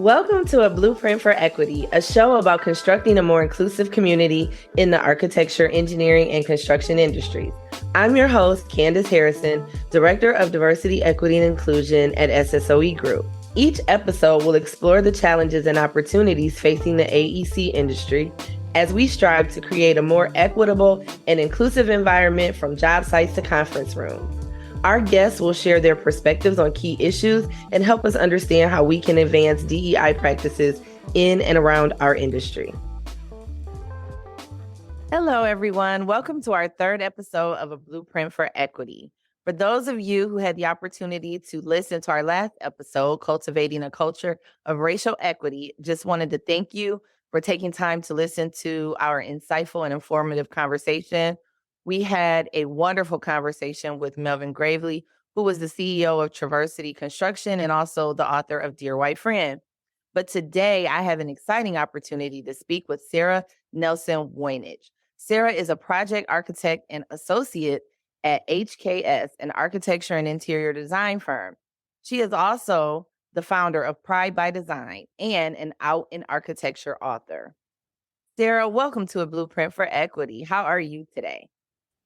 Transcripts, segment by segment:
Welcome to A Blueprint for Equity, a show about constructing a more inclusive community in the architecture, engineering, and construction industries. I'm your host, Candice Harrison, Director of Diversity, Equity, and Inclusion at SSOE Group. Each episode will explore the challenges and opportunities facing the AEC industry as we strive to create a more equitable and inclusive environment from job sites to conference rooms. Our guests will share their perspectives on key issues and help us understand how we can advance DEI practices in and around our industry. Hello, everyone. Welcome to our third episode of A Blueprint for Equity. For those of you who had the opportunity to listen to our last episode, Cultivating a Culture of Racial Equity, just wanted to thank you for taking time to listen to our insightful and informative conversation. We had a wonderful conversation with Melvin Gravely, who was the CEO of Traversity Construction and also the author of Dear White Friend. But today I have an exciting opportunity to speak with Sarah Nelson-Woynicz. Sarah is a project architect and associate at HKS, an architecture and interior design firm. She is also the founder of Pride by Design and an Out in Architecture author. Sarah, welcome to A Blueprint for Equity. How are you today?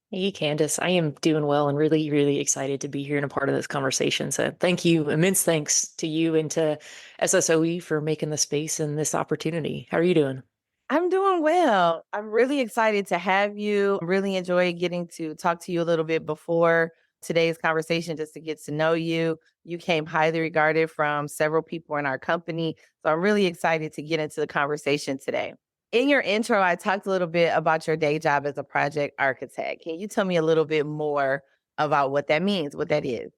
Hey, Candice, I am doing well and really, really excited to be here and a part of this conversation. So thank you, immense thanks to you and to SSOE for making the space and this opportunity. How are you doing? I'm doing well. I'm really excited to have you. Really enjoy getting to talk to you a little bit before today's conversation just to get to know you. You came highly regarded from several people in our company. So I'm really excited to get into the conversation today. In your intro, I talked a little bit about your day job as a project architect. Can you tell me a little bit more about what that means, what that is?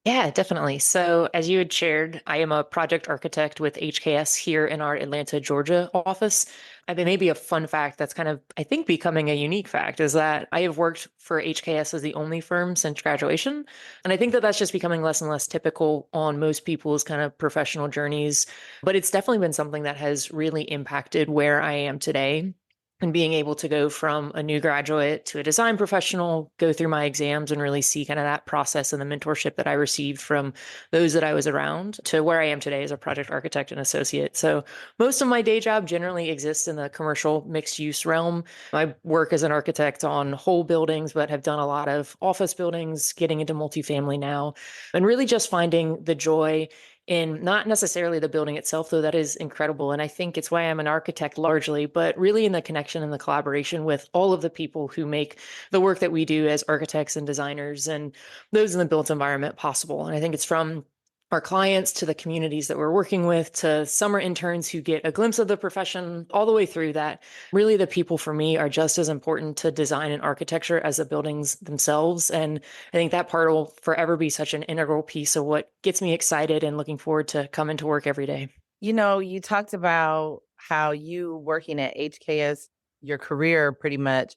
Yeah, definitely. So, as you had shared, I am a project architect with HKS here in our Atlanta, Georgia office. I mean, maybe a fun fact that's kind of, I think, becoming a unique fact is that I have worked for HKS as the only firm since graduation. And I think that that's just becoming less and less typical on most people's kind of professional journeys. But it's definitely been something that has really impacted where I am today. And being able to go from a new graduate to a design professional, go through my exams and really see kind of that process and the mentorship that I received from those that I was around to where I am today as a project architect and associate. So most of my day job generally exists in the commercial mixed use realm. I work as an architect on whole buildings, but have done a lot of office buildings, getting into multifamily now, and really just finding the joy in not necessarily the building itself, though that is incredible. And I think it's why I'm an architect largely, but really in the connection and the collaboration with all of the people who make the work that we do as architects and designers and those in the built environment possible. And I think it's from our clients to the communities that we're working with to summer interns who get a glimpse of the profession all the way through that. Really, the people for me are just as important to design and architecture as the buildings themselves. And I think that part will forever be such an integral piece of what gets me excited and looking forward to coming to work every day. You know, you talked about how you working at HKS, your career pretty much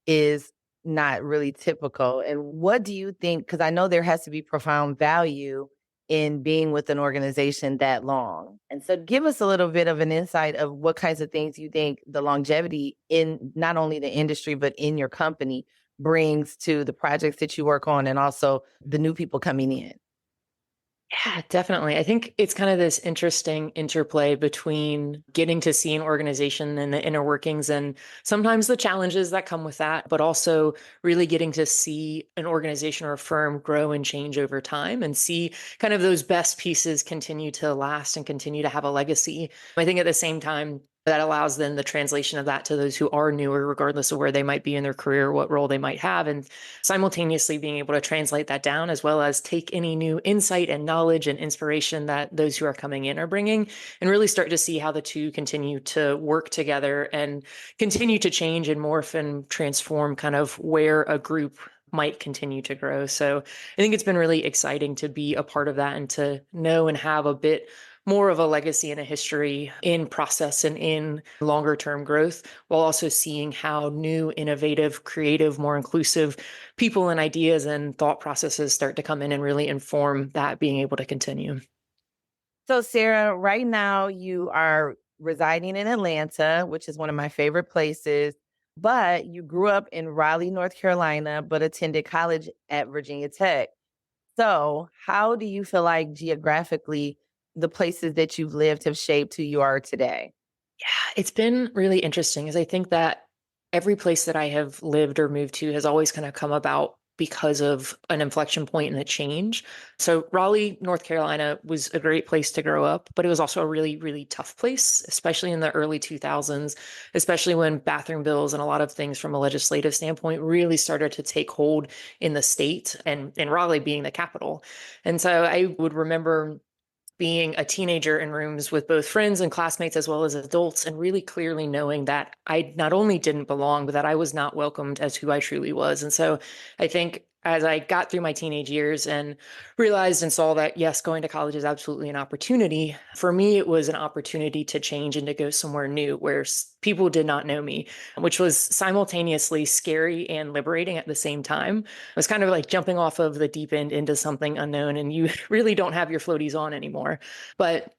is not really typical. And what do you think? Because I know there has to be profound value in being with an organization that long. And so give us a little bit of an insight of what kinds of things you think the longevity in not only the industry, but in your company brings to the projects that you work on and also the new people coming in. Yeah, definitely. I think it's kind of this interesting interplay between getting to see an organization and the inner workings and sometimes the challenges that come with that, but also really getting to see an organization or a firm grow and change over time and see kind of those best pieces continue to last and continue to have a legacy. I think at the same time, that allows then the translation of that to those who are newer, regardless of where they might be in their career, what role they might have, and simultaneously being able to translate that down as well as take any new insight and knowledge and inspiration that those who are coming in are bringing and really start to see how the two continue to work together and continue to change and morph and transform kind of where a group might continue to grow. So I think it's been really exciting to be a part of that and to know and have a bit more of a legacy and a history in process and in longer term growth, while also seeing how new, innovative, creative, more inclusive people and ideas and thought processes start to come in and really inform that being able to continue. So, Sarah, right now you are residing in Atlanta, which is one of my favorite places, but you grew up in Raleigh, North Carolina, but attended college at Virginia Tech. So, how do you feel like geographically the places that you've lived have shaped who you are today? Yeah, it's been really interesting, as I think that every place that I have lived or moved to has always kind of come about because of an inflection point in a change. So Raleigh, North Carolina was a great place to grow up, but it was also a really, really tough place, especially in the early 2000s, especially when bathroom bills and a lot of things from a legislative standpoint really started to take hold in the state and Raleigh being the capital. And so I would remember being a teenager in rooms with both friends and classmates as well as adults, and really clearly knowing that I not only didn't belong, but that I was not welcomed as who I truly was. And so I think as I got through my teenage years and realized and saw that, yes, going to college is absolutely an opportunity, for me, it was an opportunity to change and to go somewhere new where people did not know me, which was simultaneously scary and liberating at the same time. It was kind of like jumping off of the deep end into something unknown, and you really don't have your floaties on anymore. But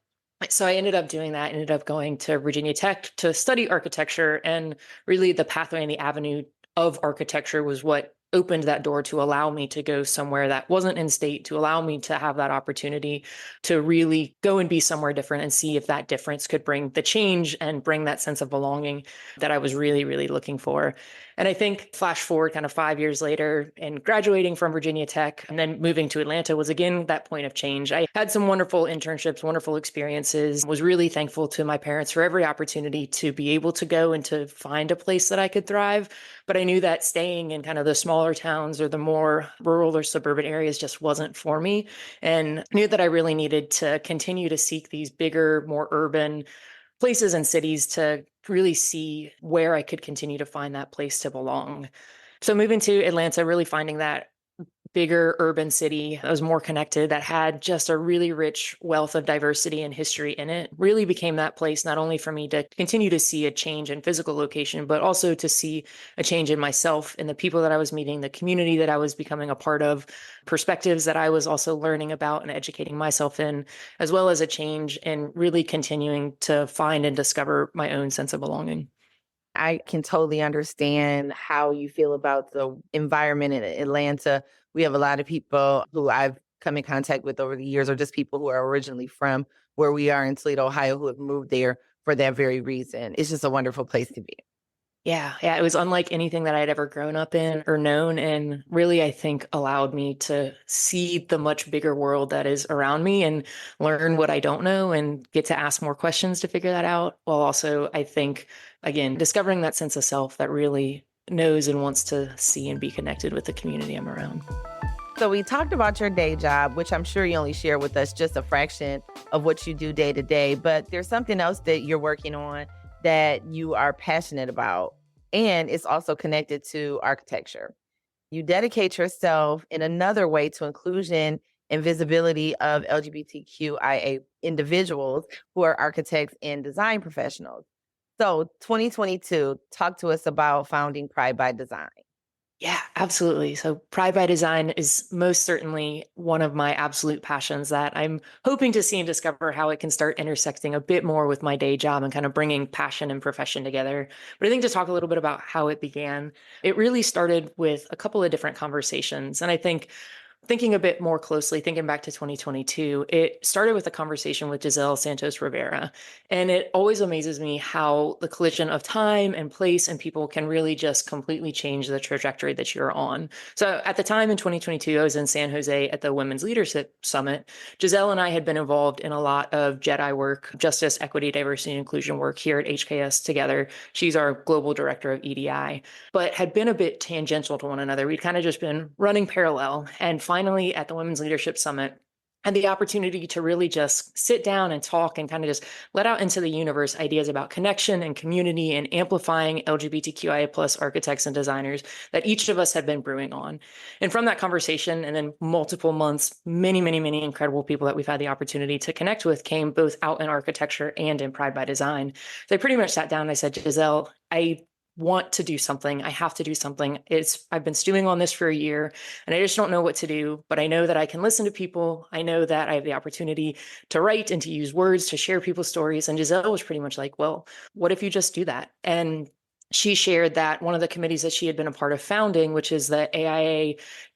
so I ended up doing that, ended up going to Virginia Tech to study architecture. And really, the pathway and the avenue of architecture was what opened that door to allow me to go somewhere that wasn't in state, to allow me to have that opportunity to really go and be somewhere different and see if that difference could bring the change and bring that sense of belonging that I was really, really looking for. And I think flash forward kind of 5 years later and graduating from Virginia Tech and then moving to Atlanta was again that point of change. I had some wonderful internships, wonderful experiences, was really thankful to my parents for every opportunity to be able to go and to find a place that I could thrive. But I knew that staying in kind of the smaller towns or the more rural or suburban areas just wasn't for me, and knew that I really needed to continue to seek these bigger, more urban places and cities to really see where I could continue to find that place to belong. So moving to Atlanta, really finding that bigger urban city that was more connected, that had just a really rich wealth of diversity and history in it, really became that place not only for me to continue to see a change in physical location, but also to see a change in myself and the people that I was meeting, the community that I was becoming a part of, perspectives that I was also learning about and educating myself in, as well as a change in really continuing to find and discover my own sense of belonging. I can totally understand how you feel about the environment in Atlanta. We have a lot of people who I've come in contact with over the years, or just people who are originally from where we are in Toledo, Ohio, who have moved there for that very reason. It's just a wonderful place to be. Yeah, yeah, it was unlike anything that I'd ever grown up in or known, and really, I think, allowed me to see the much bigger world that is around me and learn what I don't know and get to ask more questions to figure that out. While also, I think, again, discovering that sense of self that really knows and wants to see and be connected with the community I'm around. So we talked about your day job, which I'm sure you only share with us just a fraction of what you do day to day, but there's something else that you're working on that you are passionate about, and it's also connected to architecture. You dedicate yourself in another way to inclusion and visibility of LGBTQIA individuals who are architects and design professionals. So 2022, talk to us about founding Pride by Design. Yeah, absolutely. So Pride by Design is most certainly one of my absolute passions that I'm hoping to see and discover how it can start intersecting a bit more with my day job and kind of bringing passion and profession together. But I think to talk a little bit about how it began, it really started with a couple of different conversations. And I think thinking a bit more closely, thinking back to 2022, it started with a conversation with Giselle Santos Rivera. And it always amazes me how the collision of time and place and people can really just completely change the trajectory that you're on. So at the time in 2022, I was in San Jose at the Women's Leadership Summit. Giselle and I had been involved in a lot of JEDI work, justice, equity, diversity, and inclusion work here at HKS together. She's our global director of EDI, but had been a bit tangential to one another. We'd kind of just been running parallel. And finally, at the Women's Leadership Summit, had the opportunity to really just sit down and talk and kind of just let out into the universe ideas about connection and community and amplifying LGBTQIA plus architects and designers that each of us had been brewing on. And from that conversation, and then multiple months, many, many, many incredible people that we've had the opportunity to connect with came both out in architecture and in Pride by Design. So I pretty much sat down and I said, Giselle, I want to do something. I have to do something. I've been stewing on this for a year and I just don't know what to do, but I know that I can listen to people. I know that I have the opportunity to write and to use words to share people's stories. And Giselle was pretty much like, well, what if you just do that? And she shared that one of the committees that she had been a part of founding, which is the AIA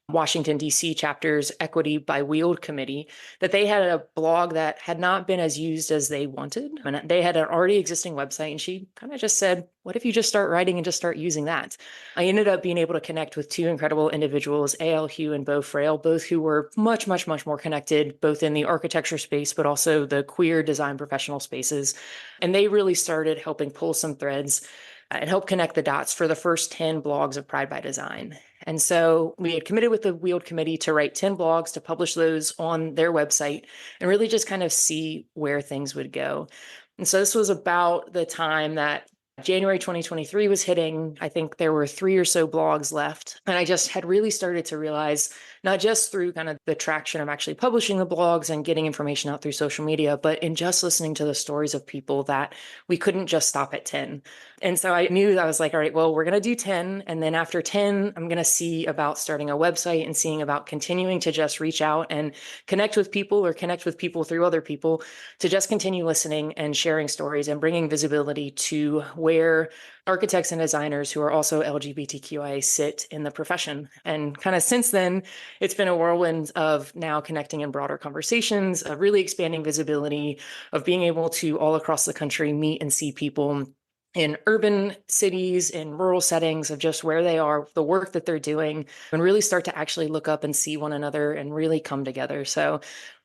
Washington, D.C. chapter's Equity by Wield committee, that they had a blog that had not been as used as they wanted. And they had an already existing website. And she kind of just said, what if you just start writing and just start using that? I ended up being able to connect with two incredible individuals, A.L. Hugh and Beau Frail, both who were much, much, much more connected, both in the architecture space, but also the queer design professional spaces. And they really started helping pull some threads and help connect the dots for the first 10 blogs of Pride by Design. And so we had committed with the Wield Committee to write 10 blogs, to publish those on their website, and really just kind of see where things would go. And so this was about the time that January 2023 was hitting. I think there were 3 or so blogs left. And I just had really started to realize, not just through kind of the traction of actually publishing the blogs and getting information out through social media, but in just listening to the stories of people, that we couldn't just stop at 10. And so I knew, I was like, all right, well, we're going to do 10. And then after 10, I'm going to see about starting a website and seeing about continuing to just reach out and connect with people, or connect with people through other people, to just continue listening and sharing stories and bringing visibility to where architects and designers who are also LGBTQIA sit in the profession. And kind of since then, it's been a whirlwind of now connecting in broader conversations, of really expanding visibility, of being able to all across the country meet and see people in urban cities, in rural settings, of just where they are, the work that they're doing, and really start to actually look up and see one another and really come together. So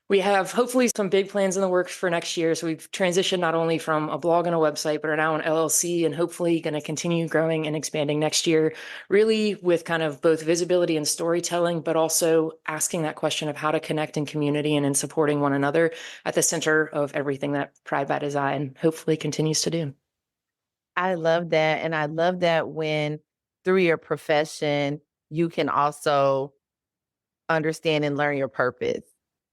we have hopefully some big plans in the works for next year. So we've transitioned not only from a blog and a website, but are now an LLC, and hopefully going to continue growing and expanding next year, really with kind of both visibility and storytelling, but also asking that question of how to connect in community and in supporting one another at the center of everything that Pride by Design hopefully continues to do. I love that. And I love that when through your profession, you can also understand and learn your purpose.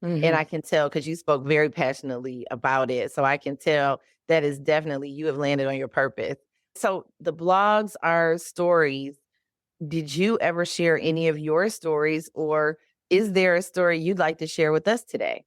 And I can tell, because you spoke very passionately about it. So I can tell that is definitely, you have landed on your purpose. So the blogs are stories. Did you ever share any of your stories, or is there a story you'd like to share with us today?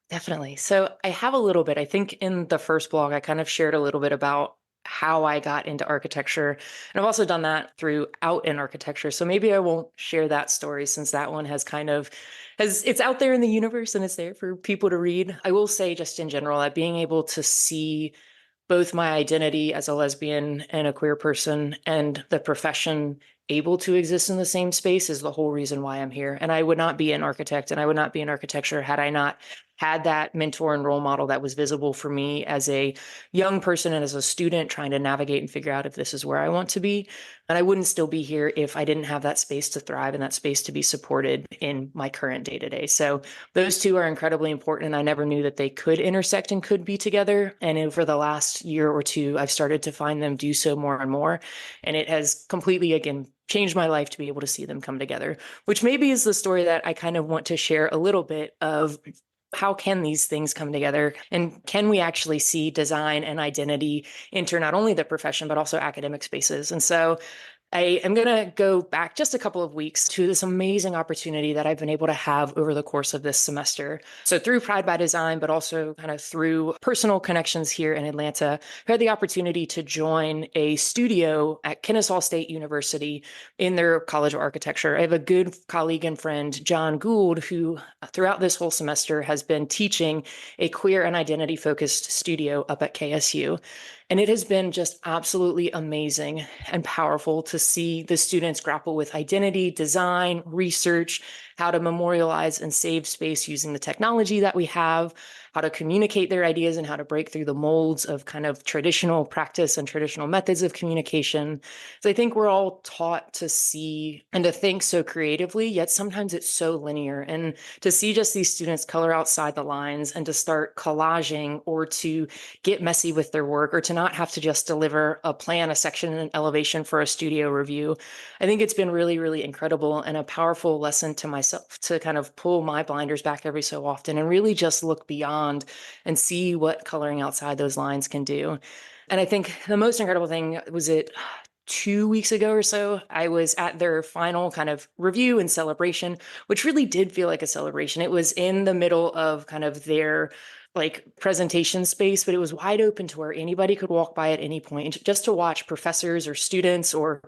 Definitely. So I have a little bit. I think in the first blog, I kind of shared a little bit about how I got into architecture. And I've also done that throughout in architecture. So maybe I won't share that story, since that one has kind of it's out there in the universe and it's there for people to read. I will say, just in general, that being able to see both my identity as a lesbian and a queer person and the profession able to exist in the same space is the whole reason why I'm here. And I would not be an architect, and I would not be in architecture had I not had that mentor and role model that was visible for me as a young person and as a student trying to navigate and figure out if this is where I want to be. And I wouldn't still be here if I didn't have that space to thrive and that space to be supported in my current day to day. So those two are incredibly important. And I never knew that they could intersect and could be together. And over the last year or two, I've started to find them do so more and more. And it has completely, again, changed my life to be able to see them come together, which maybe is the story that I kind of want to share a little bit of. How can these things come together? And can we actually see design and identity enter not only the profession, but also academic spaces? And so I am going to go back just a couple of weeks to this amazing opportunity that I've been able to have over the course of this semester. So through Pride by Design, but also kind of through personal connections here in Atlanta, I had the opportunity to join a studio at Kennesaw State University in their College of Architecture. I have a good colleague and friend, John Gould, who throughout this whole semester has been teaching a queer and identity focused studio up at KSU. And it has been just absolutely amazing and powerful to see the students grapple with identity, design, research, how to memorialize and save space using the technology that we have, how to communicate their ideas, and how to break through the molds of kind of traditional practice and traditional methods of communication. So I think we're all taught to see and to think so creatively, yet sometimes it's so linear. And to see just these students color outside the lines and to start collaging, or to get messy with their work, or to not have to just deliver a plan, a section, and an elevation for a studio review, I think it's been really, really incredible and a powerful lesson to myself to kind of pull my blinders back every so often and really just look beyond and see what coloring outside those lines can do. And I think the most incredible thing was 2 weeks ago or so, I was at their final kind of review and celebration, which really did feel like a celebration. It was in the middle of kind of their like presentation space, but it was wide open to where anybody could walk by at any point just to watch professors or students or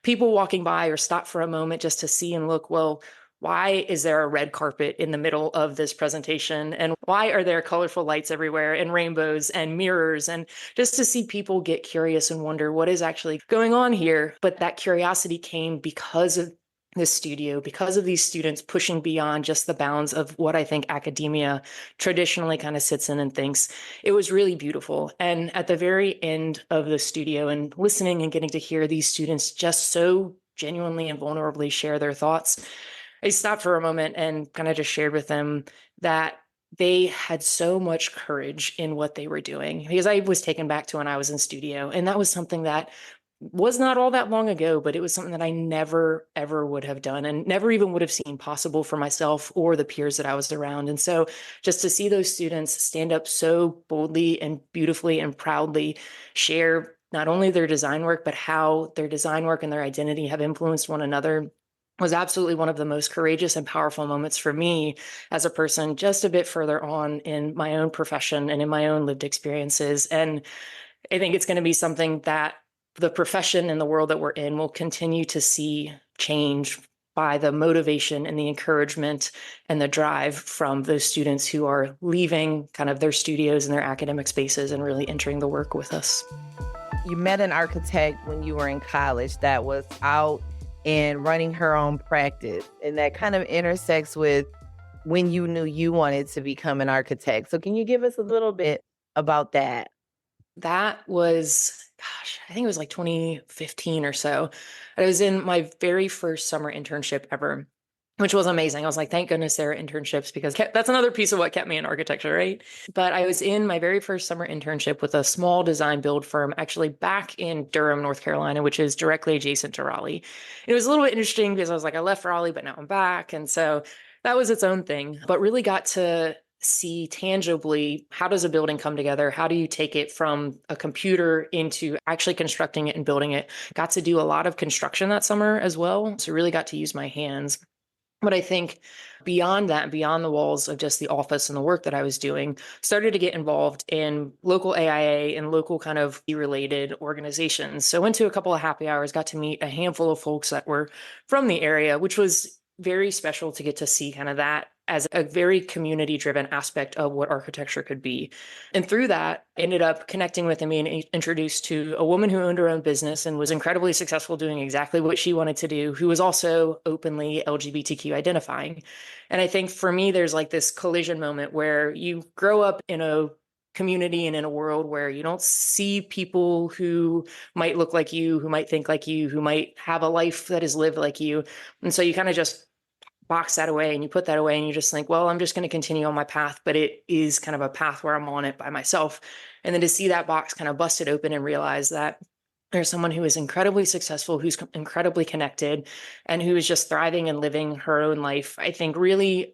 people walking by or stop for a moment just to see and look, well, why is there a red carpet in the middle of this presentation? And why are there colorful lights everywhere and rainbows and mirrors? And just to see people get curious and wonder what is actually going on here. But that curiosity came because of this studio, because of these students pushing beyond just the bounds of what I think academia traditionally kind of sits in and thinks. It was really beautiful. And at the very end of the studio and listening and getting to hear these students just so genuinely and vulnerably share their thoughts, I stopped for a moment and kind of just shared with them that they had so much courage in what they were doing, because I was taken back to when I was in studio. And that was something that was not all that long ago, but it was something that I never, ever would have done and never even would have seen possible for myself or the peers that I was around. And so just to see those students stand up so boldly and beautifully and proudly share not only their design work, but how their design work and their identity have influenced one another was absolutely one of the most courageous and powerful moments for me as a person, just a bit further on in my own profession and in my own lived experiences. And I think it's going to be something that the profession and the world that we're in will continue to see change by the motivation and the encouragement and the drive from those students who are leaving kind of their studios and their academic spaces and really entering the work with us. You met an architect when you were in college that was out and running her own practice, and that kind of intersects with when you knew you wanted to become an architect. So can you give us a little bit about that? That was, gosh, I think it was like 2015 or so. I was in my very first summer internship ever, which was amazing. I was like, thank goodness there are internships, because that's another piece of what kept me in architecture, right? But I was in my very first summer internship with a small design build firm, actually back in Durham, North Carolina, which is directly adjacent to Raleigh. It was a little bit interesting because I was like, I left Raleigh, but now I'm back. And so that was its own thing, but really got to see tangibly, how does a building come together? How do you take it from a computer into actually constructing it and building it? Got to do a lot of construction that summer as well. So really got to use my hands. But I think beyond that, beyond the walls of just the office and the work that I was doing, started to get involved in local AIA and local kind of related organizations. So I went to a couple of happy hours, got to meet a handful of folks that were from the area, which was very special to get to see kind of that as a very community driven aspect of what architecture could be. And through that, I ended up connecting with and being introduced to a woman who owned her own business and was incredibly successful doing exactly what she wanted to do, who was also openly LGBTQ identifying. And I think for me, there's like this collision moment where you grow up in a community and in a world where you don't see people who might look like you, who might think like you, who might have a life that is lived like you. And so you kind of just box that away and you put that away and you just think, well, I'm just going to continue on my path, but it is kind of a path where I'm on it by myself. And then to see that box kind of busted open and realize that there's someone who is incredibly successful, who's incredibly connected, and who is just thriving and living her own life, I think really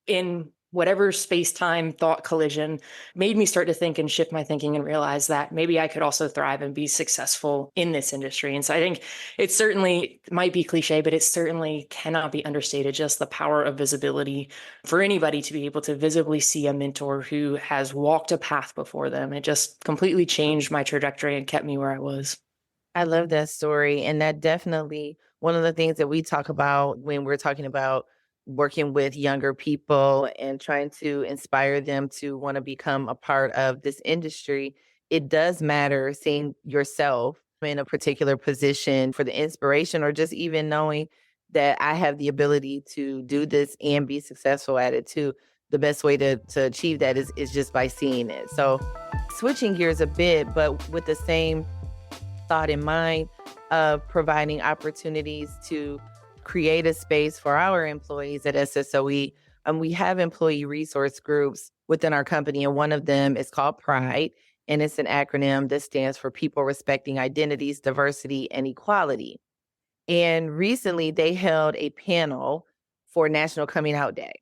in whatever space-time thought collision made me start to think and shift my thinking and realize that maybe I could also thrive and be successful in this industry. And so I think it certainly might be cliche, but it certainly cannot be understated, just the power of visibility for anybody to be able to visibly see a mentor who has walked a path before them. It just completely changed my trajectory and kept me where I was. I love that story. And that definitely one of the things that we talk about when we're talking about working with younger people and trying to inspire them to want to become a part of this industry. It does matter seeing yourself in a particular position for the inspiration, or just even knowing that I have the ability to do this and be successful at it too. The best way to achieve that is just by seeing it. So switching gears a bit, but with the same thought in mind of providing opportunities to create a space for our employees at SSOE. We have employee resource groups within our company, and one of them is called Pride, and it's an acronym that stands for People Respecting Identities, Diversity, and Equality. And recently they held a panel for National Coming Out Day.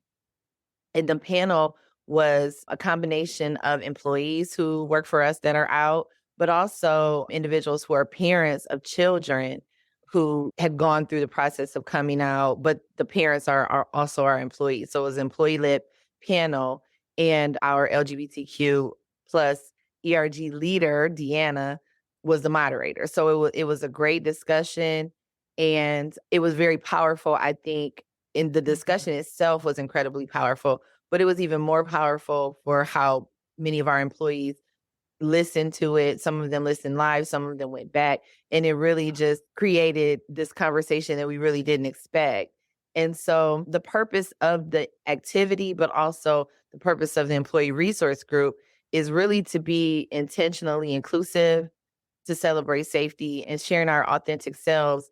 And the panel was a combination of employees who work for us that are out, but also individuals who are parents of children who had gone through the process of coming out, but the parents are also our employees. So it was an employee-led panel. and our LGBTQ plus ERG leader, Deanna, was the moderator. So it was a great discussion, and it was very powerful. I think in the discussion itself was incredibly powerful, but it was even more powerful for how many of our employees listened to it. Some of them listened live, some of them went back, and it really just created this conversation that we really didn't expect. And so the purpose of the activity, but also the purpose of the employee resource group, is really to be intentionally inclusive, to celebrate safety and sharing our authentic selves,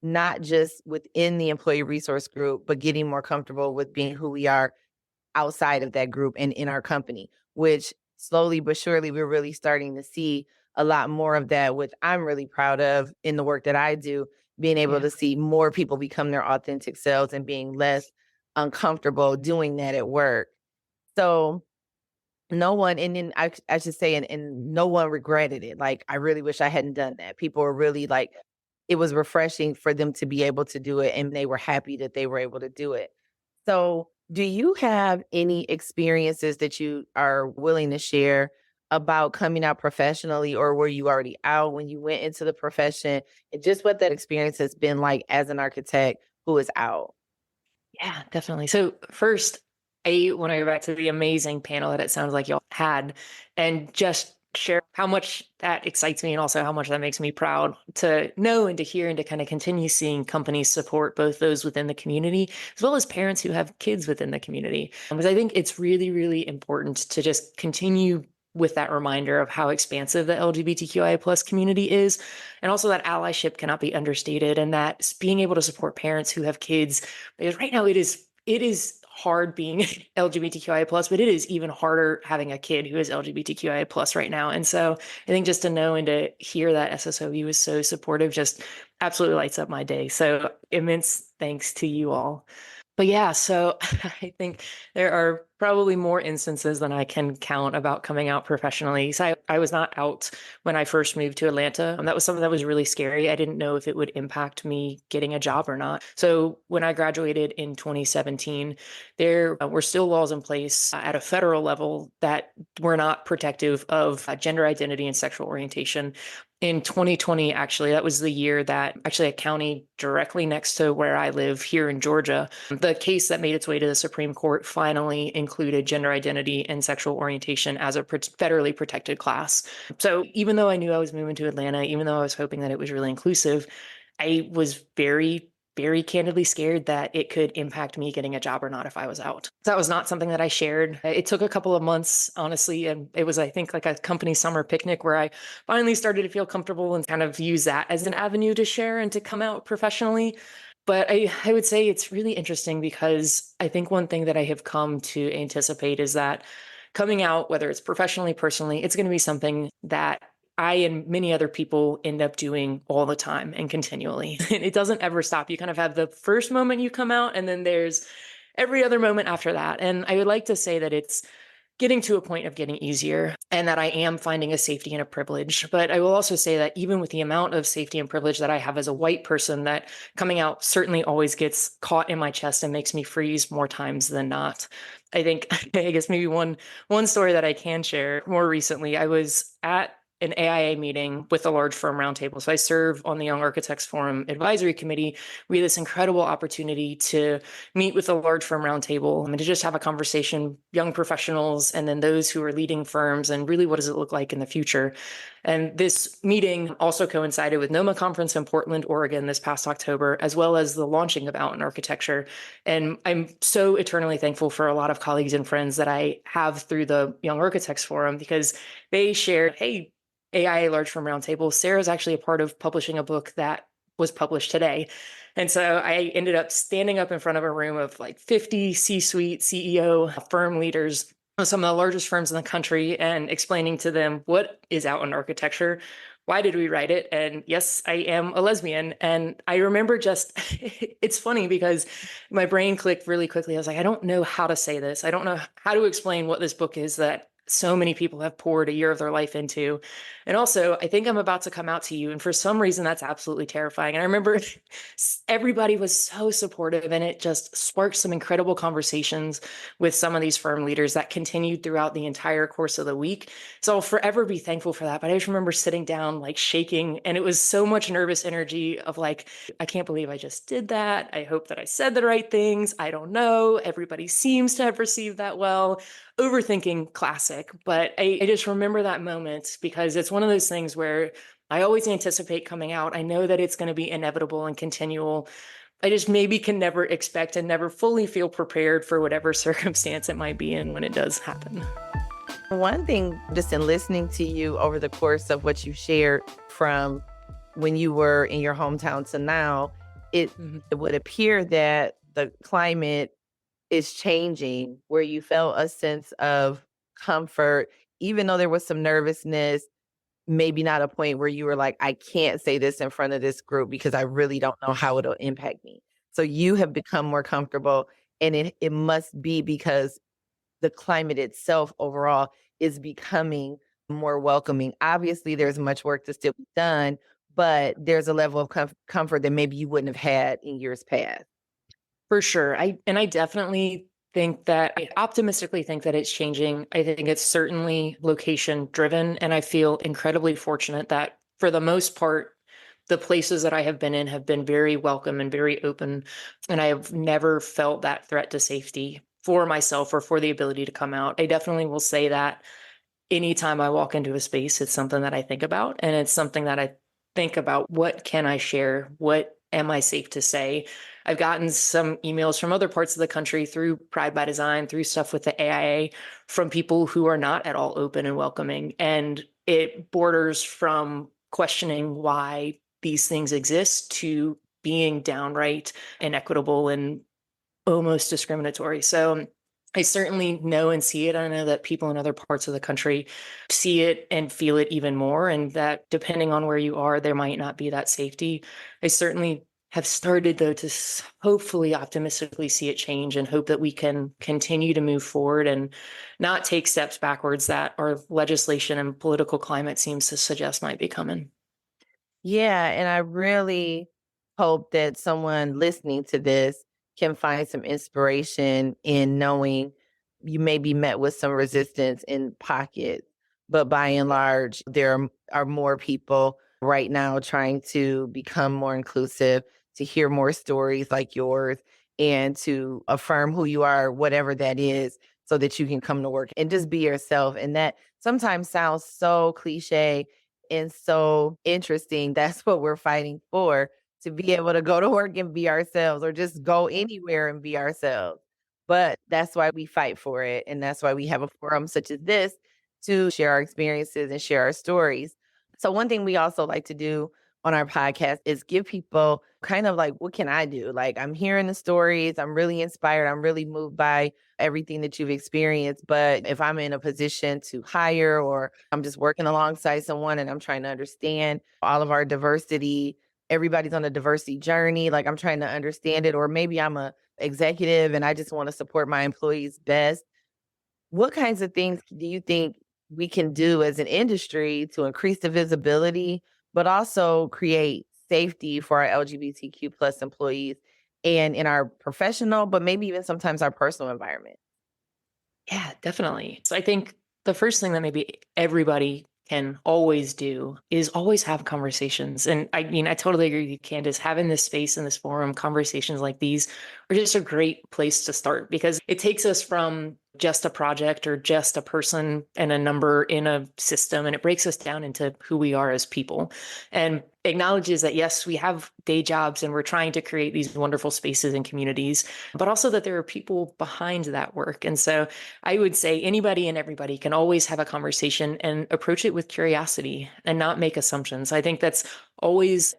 not just within the employee resource group, but getting more comfortable with being who we are outside of that group and in our company, which slowly but surely we're really starting to see a lot more of that, which I'm really proud of in the work that I do, being able Yeah. to see more people become their authentic selves and being less uncomfortable doing that at work. So no one, and then I should say, and no one regretted it. Like, I really wish I hadn't done that. People were really like, it was refreshing for them to be able to do it, and they were happy that they were able to do it. So, do you have any experiences that you are willing to share about coming out professionally, or were you already out when you went into the profession? And just what that experience has been like as an architect who is out? Yeah, definitely. So first, I want to go back to the amazing panel that it sounds like y'all had and just share how much that excites me and also how much that makes me proud to know and to hear and to kind of continue seeing companies support both those within the community as well as parents who have kids within the community. Because I think it's really, really important to just continue with that reminder of how expansive the LGBTQIA plus community is. And also that allyship cannot be understated and that being able to support parents who have kids, because right now it is hard being LGBTQIA plus, but it is even harder having a kid who is LGBTQIA plus right now. And so I think just to know and to hear that SSOE was so supportive just absolutely lights up my day. So immense thanks to you all. But yeah, so I think there are probably more instances than I can count about coming out professionally. So I was not out when I first moved to Atlanta. And that was something that was really scary. I didn't know if it would impact me getting a job or not. So when I graduated in 2017, there were still laws in place at a federal level that were not protective of gender identity and sexual orientation. In 2020, actually, that was the year that actually a county directly next to where I live here in Georgia, the case that made its way to the Supreme Court finally included gender identity and sexual orientation as a federally protected class. So even though I knew I was moving to Atlanta, even though I was hoping that it was really inclusive, I was very, very candidly scared that it could impact me getting a job or not if I was out. That was not something that I shared. It took a couple of months, honestly, and it was, I think, like a company summer picnic where I finally started to feel comfortable and kind of use that as an avenue to share and to come out professionally. But I would say it's really interesting because I think one thing that I have come to anticipate is that coming out, whether it's professionally, personally, it's going to be something that I and many other people end up doing all the time and continually. And it doesn't ever stop. You kind of have the first moment you come out, and then there's every other moment after that. And I would like to say that it's getting to a point of getting easier and that I am finding a safety and a privilege. But I will also say that even with the amount of safety and privilege that I have as a white person, that coming out certainly always gets caught in my chest and makes me freeze more times than not. I think, I guess maybe one story that I can share more recently, I was at an AIA meeting with a large firm roundtable. So I serve on the Young Architects Forum Advisory Committee. We had this incredible opportunity to meet with a large firm roundtable and to just have a conversation, young professionals, and then those who are leading firms, and really what does it look like in the future. And this meeting also coincided with NOMA conference in Portland, Oregon this past October, as well as the launching of Out in Architecture. And I'm so eternally thankful for a lot of colleagues and friends that I have through the Young Architects Forum because they shared, hey, AIA Large Firm Roundtable, Sarah's actually a part of publishing a book that was published today. And so I ended up standing up in front of a room of like 50 C-suite, CEO, firm leaders of some of the largest firms in the country and explaining to them what is Out in Architecture, why did we write it? And yes, I am a lesbian. And I remember just, it's funny because my brain clicked really quickly. I was like, I don't know how to say this. I don't know how to explain what this book is that so many people have poured a year of their life into. And also, I think I'm about to come out to you. And for some reason, that's absolutely terrifying. And I remember everybody was so supportive, and it just sparked some incredible conversations with some of these firm leaders that continued throughout the entire course of the week. So I'll forever be thankful for that. But I just remember sitting down, like shaking, and it was so much nervous energy of like, I can't believe I just did that. I hope that I said the right things. I don't know. Everybody seems to have received that well. Overthinking classic. But I just remember that moment because it's one of those things where I always anticipate coming out. I know that it's going to be inevitable and continual. I just maybe can never expect and never fully feel prepared for whatever circumstance it might be in when it does happen. One thing, just in listening to you over the course of what you shared from when you were in your hometown to now, it would appear that the climate is changing where you felt a sense of comfort, even though there was some nervousness, maybe not a point where you were like, I can't say this in front of this group because I really don't know how it'll impact me. So you have become more comfortable, and it must be because the climate itself overall is becoming more welcoming. Obviously, there's much work to still be done, but there's a level of comfort that maybe you wouldn't have had in years past. For sure. I definitely think that I optimistically think that it's changing. I think it's certainly location driven. And I feel incredibly fortunate that for the most part, the places that I have been in have been very welcome and very open. And I have never felt that threat to safety for myself or for the ability to come out. I definitely will say that anytime I walk into a space, it's something that I think about. And it's something that I think about, what can I share? What am I safe to say? I've gotten some emails from other parts of the country through Pride by Design, through stuff with the AIA, from people who are not at all open and welcoming. And it borders from questioning why these things exist to being downright inequitable and almost discriminatory. So I certainly know and see it. I know that people in other parts of the country see it and feel it even more. And that depending on where you are, there might not be that safety. I certainly have started, though, to hopefully optimistically see it change and hope that we can continue to move forward and not take steps backwards that our legislation and political climate seems to suggest might be coming. Yeah, and I really hope that someone listening to this can find some inspiration in knowing you may be met with some resistance in pockets, but by and large, there are more people right now trying to become more inclusive, to hear more stories like yours, and to affirm who you are, whatever that is, so that you can come to work and just be yourself. And that sometimes sounds so cliche and so interesting. That's what we're fighting for, to be able to go to work and be ourselves, or just go anywhere and be ourselves. But that's why we fight for it. And that's why we have a forum such as this to share our experiences and share our stories. So, one thing we also like to do on our podcast is give people kind of like, what can I do? Like, I'm hearing the stories, I'm really inspired, I'm really moved by everything that you've experienced. But if I'm in a position to hire, or I'm just working alongside someone and I'm trying to understand all of our diversity, everybody's on a diversity journey, like I'm trying to understand it, or maybe I'm a executive and I just want to support my employees best. What kinds of things do you think we can do as an industry to increase the visibility, but also create safety for our LGBTQ plus employees and in our professional, but maybe even sometimes our personal environment? Yeah, definitely. So I think the first thing that maybe everybody can always do is always have conversations. And I mean, I totally agree with you, Candice. Having this space and this forum, conversations like these are just a great place to start because it takes us from just a project or just a person and a number in a system, and it breaks us down into who we are as people and acknowledges that, yes, we have day jobs and we're trying to create these wonderful spaces and communities, but also that there are people behind that work. And so I would say anybody and everybody can always have a conversation and approach it with curiosity and not make assumptions. I think that's always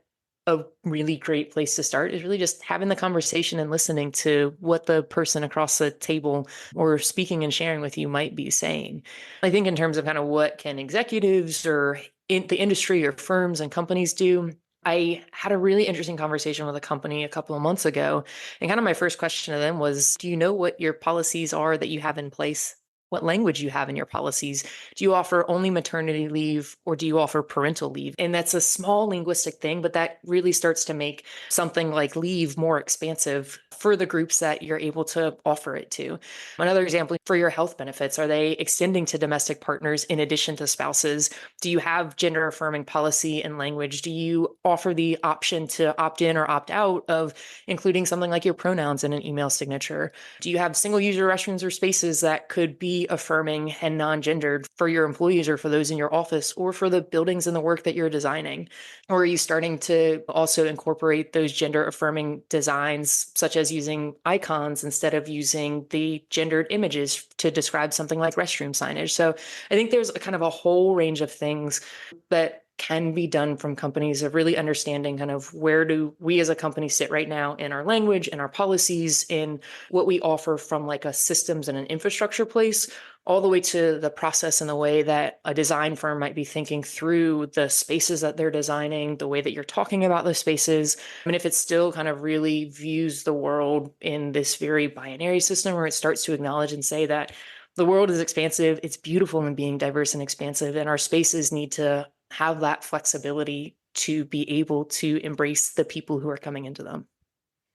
a really great place to start, is really just having the conversation and listening to what the person across the table or speaking and sharing with you might be saying. I think in terms of kind of what can executives or in the industry or firms and companies do, I had a really interesting conversation with a company a couple of months ago. And kind of my first question to them was, do you know what your policies are that you have in place? what language you have in your policies. Do you offer only maternity leave or do you offer parental leave? And that's a small linguistic thing, but that really starts to make something like leave more expansive for the groups that you're able to offer it to. Another example for your health benefits, are they extending to domestic partners in addition to spouses? Do you have gender affirming policy and language? Do you offer the option to opt in or opt out of including something like your pronouns in an email signature? Do you have single user restrooms or spaces that could be affirming and non-gendered for your employees or for those in your office or for the buildings and the work that you're designing? Or are you starting to also incorporate those gender affirming designs, such as using icons instead of using the gendered images to describe something like restroom signage? So I think there's a kind of a whole range of things that can be done from companies of really understanding kind of where do we as a company sit right now in our language and our policies, in what we offer from like a systems and an infrastructure place, all the way to the process and the way that a design firm might be thinking through the spaces that they're designing, the way that you're talking about those spaces. I mean, if it still kind of really views the world in this very binary system where it starts to acknowledge and say that the world is expansive, it's beautiful in being diverse and expansive, and our spaces need to have that flexibility to be able to embrace the people who are coming into them.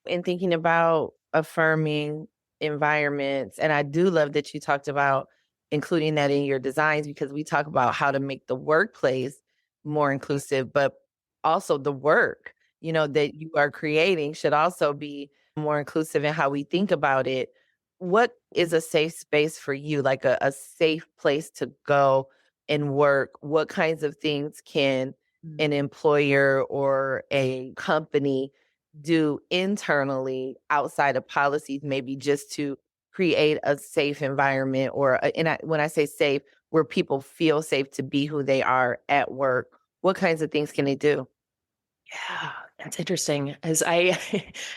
In thinking about affirming environments, and I do love that you talked about including that in your designs, because we talk about how to make the workplace more inclusive, but also the work, that you are creating should also be more inclusive in how we think about it. What is a safe space for you, like a safe place to go and work? What kinds of things can an employer or a company do internally outside of policies, maybe just to create a safe environment, or when I say safe, where people feel safe to be who they are at work? What kinds of things can they do? Yeah, that's interesting. As I,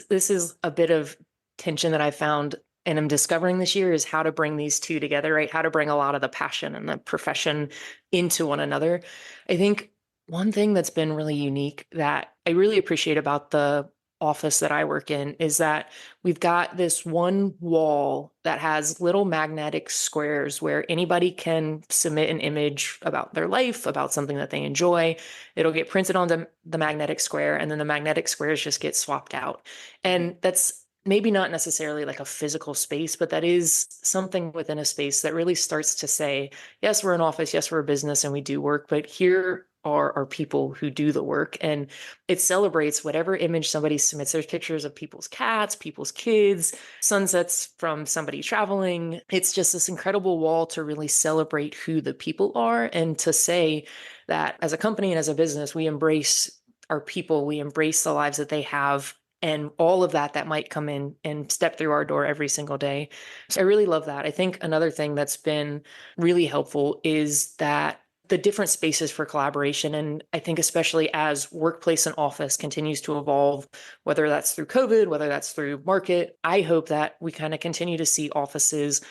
this is a bit of tension that I found and I'm discovering this year, is how to bring these two together, right? How to bring a lot of the passion and the profession into one another. I think one thing that's been really unique that I really appreciate about the office that I work in is that we've got this one wall that has little magnetic squares where anybody can submit an image about their life, about something that they enjoy. It'll get printed onto the magnetic square, and then the magnetic squares just get swapped out. And that's maybe not necessarily like a physical space, but that is something within a space that really starts to say, yes, we're an office, yes, we're a business and we do work, but here are our people who do the work. And it celebrates whatever image somebody submits. There's pictures of people's cats, people's kids, sunsets from somebody traveling. It's just this incredible wall to really celebrate who the people are, and to say that as a company and as a business, we embrace our people, we embrace the lives that they have, and all of that might come in and step through our door every single day. So I really love that. I think another thing that's been really helpful is that the different spaces for collaboration. And I think especially as workplace and office continues to evolve, whether that's through COVID, whether that's through market, I hope that we kind of continue to see offices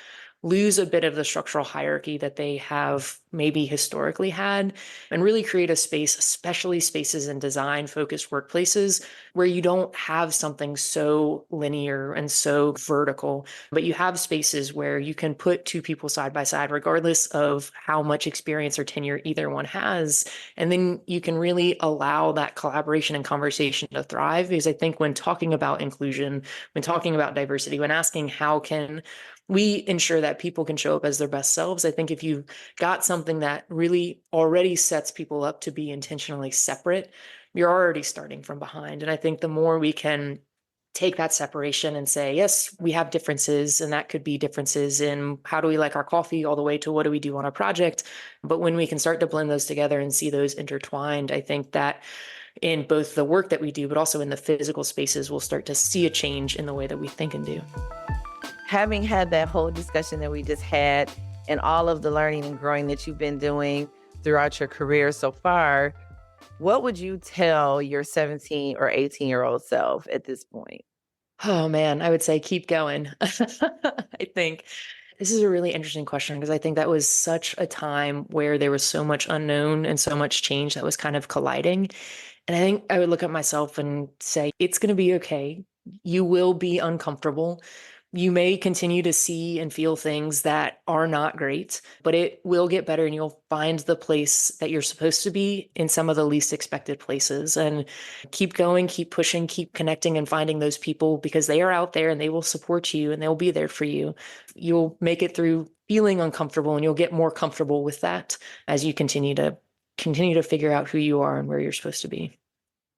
lose a bit of the structural hierarchy that they have maybe historically had, and really create a space, especially spaces in design focused workplaces, where you don't have something so linear and so vertical, but you have spaces where you can put two people side by side, regardless of how much experience or tenure either one has. And then you can really allow that collaboration and conversation to thrive. Because I think when talking about inclusion, when talking about diversity, when asking how can we ensure that people can show up as their best selves, I think if you've got something that really already sets people up to be intentionally separate, you're already starting from behind. And I think the more we can take that separation and say, yes, we have differences, and that could be differences in how do we like our coffee, all the way to what do we do on our project. But when we can start to blend those together and see those intertwined, I think that in both the work that we do, but also in the physical spaces, we'll start to see a change in the way that we think and do. Having had that whole discussion that we just had, and all of the learning and growing that you've been doing throughout your career so far, what would you tell your 17 or 18-year-old self at this point? Oh man, I would say keep going. I think this is a really interesting question, because I think that was such a time where there was so much unknown and so much change that was kind of colliding. And I think I would look at myself and say, it's going to be okay. You will be uncomfortable, You may continue to see and feel things that are not great, but it will get better and you'll find the place that you're supposed to be in some of the least expected places. And keep going, keep pushing, keep connecting and finding those people because they are out there and they will support you and they'll be there for you. You'll make it through feeling uncomfortable and you'll get more comfortable with that as you continue to figure out who you are and where you're supposed to be.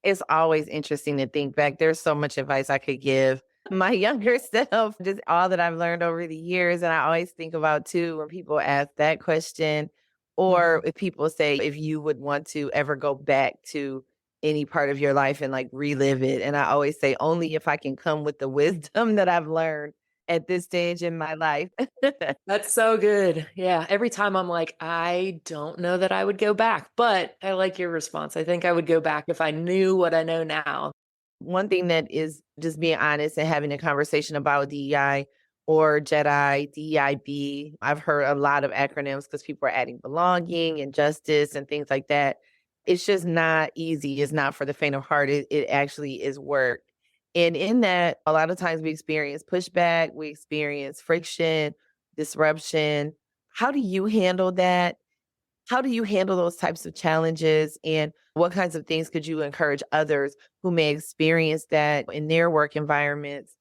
It's always interesting to think back. There's so much advice I could give my younger self, just all that I've learned over the years. And I always think about too when people ask that question, or Mhm. if people say if you would want to ever go back to any part of your life and like relive it. And I always say only if I can come with the wisdom that I've learned at this stage in my life. That's so good. Yeah. Every time I'm like, I don't know that I would go back, but I like your response. I think I would go back if I knew what I know now. One thing that is just being honest and having a conversation about DEI or JEDI, DEIB. I've heard a lot of acronyms because people are adding belonging and justice and things like that. It's just not easy. It's not for the faint of heart. It actually is work. And in that, a lot of times we experience pushback, we experience friction, disruption. How do you handle that? How do you handle those types of challenges? And what kinds of things could you encourage others who may experience that in their work environments?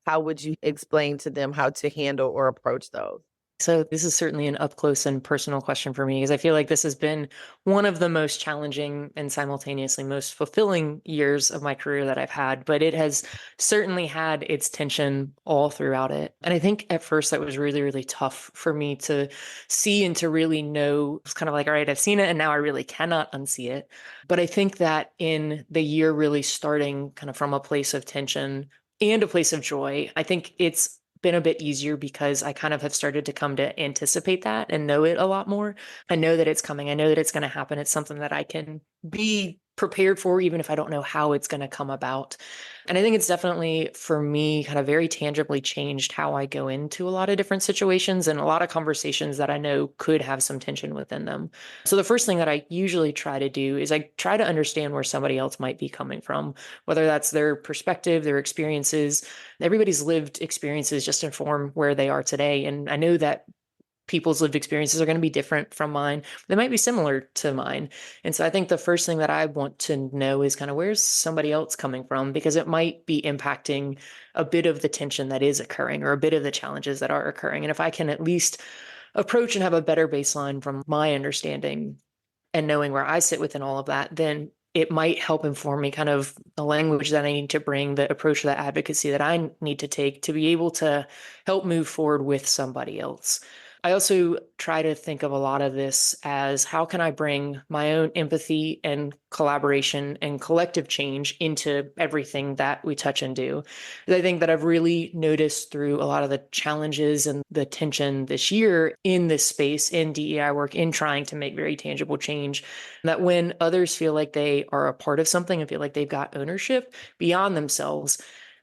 How would you explain to them how to handle or approach those? So this is certainly an up close and personal question for me because I feel like this has been one of the most challenging and simultaneously most fulfilling years of my career that I've had, but it has certainly had its tension all throughout it. And I think at first that was really, really tough for me to see and to really know. It's kind of like, all right, I've seen it and now I really cannot unsee it. But I think that in the year really starting kind of from a place of tension and a place of joy, I think it's been a bit easier because I kind of have started to come to anticipate that and know it a lot more. I know that it's coming. I know that it's going to happen. It's something that I can be prepared for, even if I don't know how it's going to come about. And I think it's definitely for me kind of very tangibly changed how I go into a lot of different situations and a lot of conversations that I know could have some tension within them. So the first thing that I usually try to do is I try to understand where somebody else might be coming from, whether that's their perspective, their experiences. Everybody's lived experiences just inform where they are today. And I know that people's lived experiences are going to be different from mine. They might be similar to mine. And so I think the first thing that I want to know is kind of where's somebody else coming from, because it might be impacting a bit of the tension that is occurring or a bit of the challenges that are occurring. And if I can at least approach and have a better baseline from my understanding and knowing where I sit within all of that, then it might help inform me kind of the language that I need to bring, the approach, the advocacy that I need to take to be able to help move forward with somebody else. I also try to think of a lot of this as how can I bring my own empathy and collaboration and collective change into everything that we touch and do. I think that I've really noticed through a lot of the challenges and the tension this year in this space, in DEI work, in trying to make very tangible change, that when others feel like they are a part of something and feel like they've got ownership beyond themselves,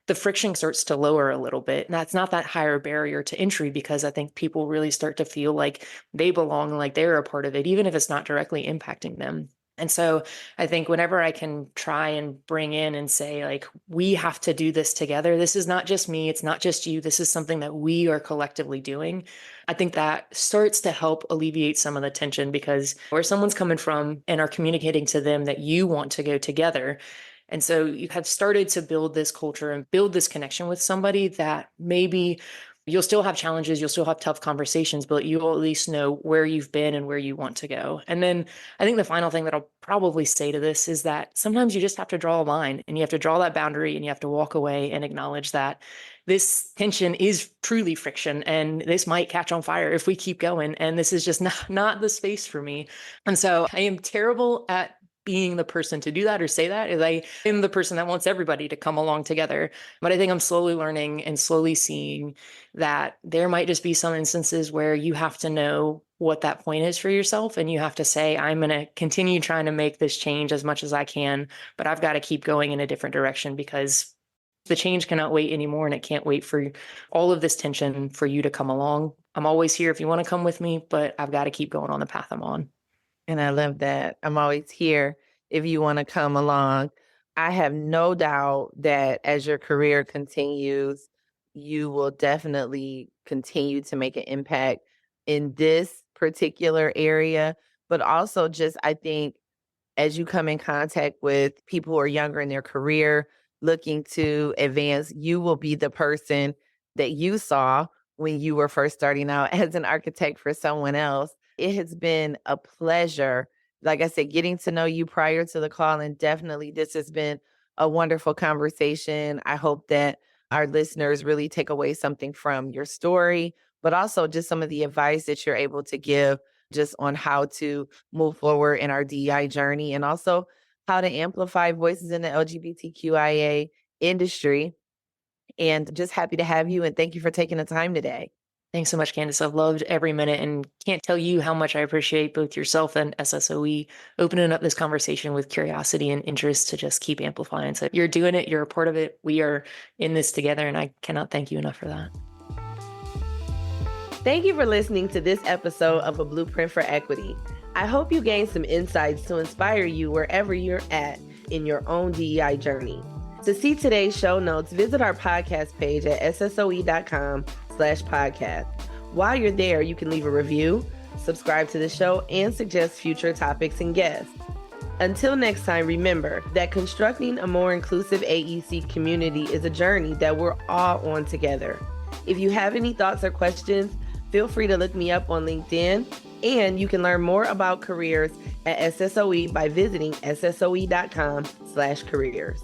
the friction starts to lower a little bit. And that's not that higher barrier to entry because I think people really start to feel like they belong, like they're a part of it, even if it's not directly impacting them. And so I think whenever I can try and bring in and say, like, we have to do this together, this is not just me, it's not just you, this is something that we are collectively doing. I think that starts to help alleviate some of the tension because where someone's coming from and are communicating to them that you want to go together. And so you have started to build this culture and build this connection with somebody that maybe you'll still have challenges, you'll still have tough conversations, but you'll at least know where you've been and where you want to go. And then I think the final thing that I'll probably say to this is that sometimes you just have to draw a line and you have to draw that boundary and you have to walk away and acknowledge that this tension is truly friction and this might catch on fire if we keep going. And this is just not the space for me. And so I am terrible at being the person to do that or say that. Is I am the person that wants everybody to come along together. But I think I'm slowly learning and slowly seeing that there might just be some instances where you have to know what that point is for yourself. And you have to say, I'm going to continue trying to make this change as much as I can, but I've got to keep going in a different direction because the change cannot wait anymore. And it can't wait for all of this tension for you to come along. I'm always here if you want to come with me, but I've got to keep going on the path I'm on. And I love that. I'm always here if you want to come along. I have no doubt that as your career continues, you will definitely continue to make an impact in this particular area. But also just, I think, as you come in contact with people who are younger in their career, looking to advance, you will be the person that you saw when you were first starting out as an architect for someone else. It has been a pleasure, like I said, getting to know you prior to the call. And definitely, this has been a wonderful conversation. I hope that our listeners really take away something from your story, but also just some of the advice that you're able to give just on how to move forward in our DEI journey, and also how to amplify voices in the LGBTQIA industry. And just happy to have you. And thank you for taking the time today. Thanks so much, Candice. I've loved every minute and can't tell you how much I appreciate both yourself and SSOE opening up this conversation with curiosity and interest to just keep amplifying. So you're doing it. You're a part of it. We are in this together, and I cannot thank you enough for that. Thank you for listening to this episode of A Blueprint for Equity. I hope you gained some insights to inspire you wherever you're at in your own DEI journey. To see today's show notes, visit our podcast page at ssoe.com/podcast. While you're there, you can leave a review, subscribe to the show, and suggest future topics and guests. Until next time, remember that constructing a more inclusive AEC community is a journey that we're all on together. If you have any thoughts or questions, feel free to look me up on LinkedIn, and you can learn more about careers at SSOE by visiting ssoe.com/careers.